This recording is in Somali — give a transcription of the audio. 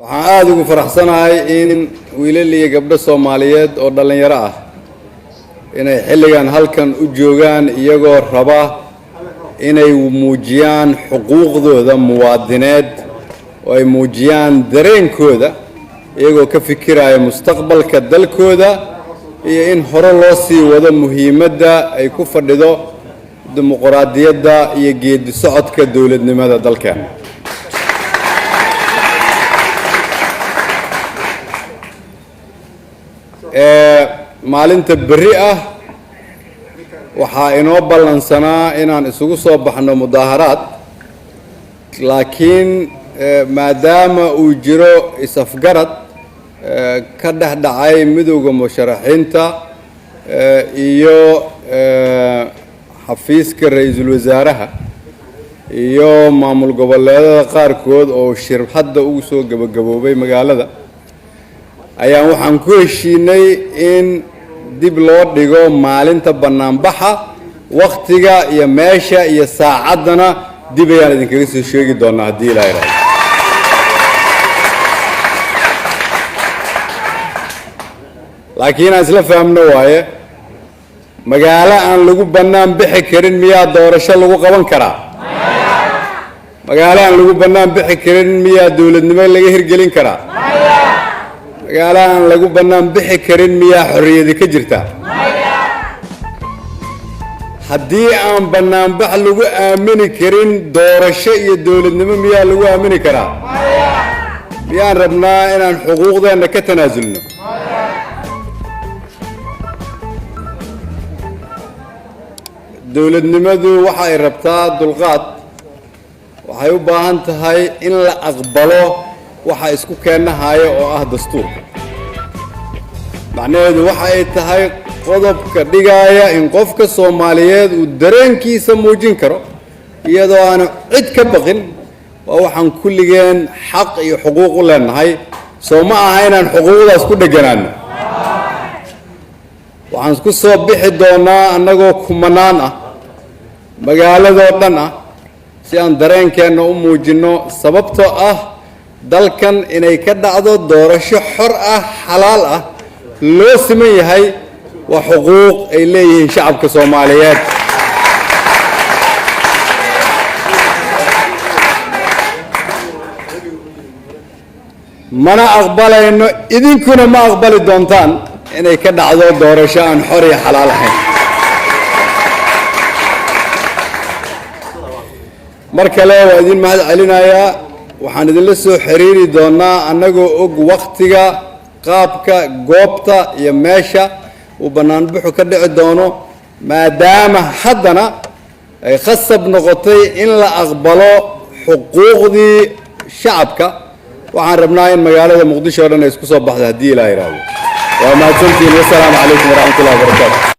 waxaan aad ugu faraxsanahay in wiilal iyo gabdho Soomaaliyeed oo dhalinyaro ah inay xilligan halkan u joogaan iyagoo raba inay muujiyaan xuquuqdooda muwaadiniined oo ay muujiyaan dareenkooda iyagoo ka fikiraya mustaqbalka dalkooda iyo in hore loo sii wado muhiimadda ay ku fadhido dimuqraadiyadda iyo geedi socodka dawladnimada dalkeena. maalinta berri ah waxaa inoo ballansanaa inaan isugu soo baxno mudaaharaad, laakiin maadaama uu jiro is-afgarad ka dhex dhacay midowda musharaxiinta iyo xafiiska ra'iisul wasaaraha iyo maamul goboleedada qaarkood oo shir hadda ugu soo gabagaboobay magaalada, ayaan waxaan ku heshiinay in dib loo dhigo maalinta banaanbaxa, waqtiga iyo meesha iyo saacaddana dib ayaan idinkaga soo sheegi doonaa haddii Ilaahay raaco. laakiin aan isla fahamno waaye magaalo aan lagu bannaan bixi karin miyaa doorasho lagu qaban karaa? magaalo aan lagu bannaan bixi karin miyaa dawladnimo laga hirgelin karaa? magaalo aan lagu bannaan bixi karin miyaa xorriyadi ka jirta? haddii aan bannaanbax lagu aamini karin doorasho iyo dawladnimo miyaa lagu aamini karaa? miyaan rabnaa inaan xuquuqdeenna ka tanaasulno? dawladnimadu waxa ay rabtaa dulqaad, waxay u baahan tahay in la aqbalo waxa isku keenahaya oo ah dastuurka. macnaheedu waxa ay tahay qodobka dhigaya in qofka Soomaaliyeed uu dareenkiisa muujin karo iyadoo aan cid ka baqin. waa waxaan kulligeen xaq iyo xuquuq u leenahay, soo ma aha inaan xuquuqdaas ku dheganaano. waxaan isku soo bixi doonaa annagoo kumanaan ah magaaladoo dhan ah si aan dareenkeenna u muujinno, sababtoo ah dalkan inay ka dhacdo doorasho xor ah, xalaal ah, loo siman yahay waa xuquuq ay leeyihiin shacabka Soomaaliyeed. mana aqbalayno, idinkuna ma aqbali doontaan inay ka dhacdo doorasho aan xor iyo xalaal ahayn. mar kale waa idin mahad celinayaa. waxaan idinla soo xiriiri doonaa annagoo og waqtiga, qaabka, goobta iyo meesha uu banaanbaxu ka dhici doono, maadaama haddana ay khasab noqotay in la aqbalo xuquuqdii shacabka. waxaan rabnaa in magaalada Muqdisho oo dhan ay isku soo baxdo haddii Ilaahay raado. waa mahadsantihiin. wassalaamu calaykum waraxmatullahi wabarakaatu.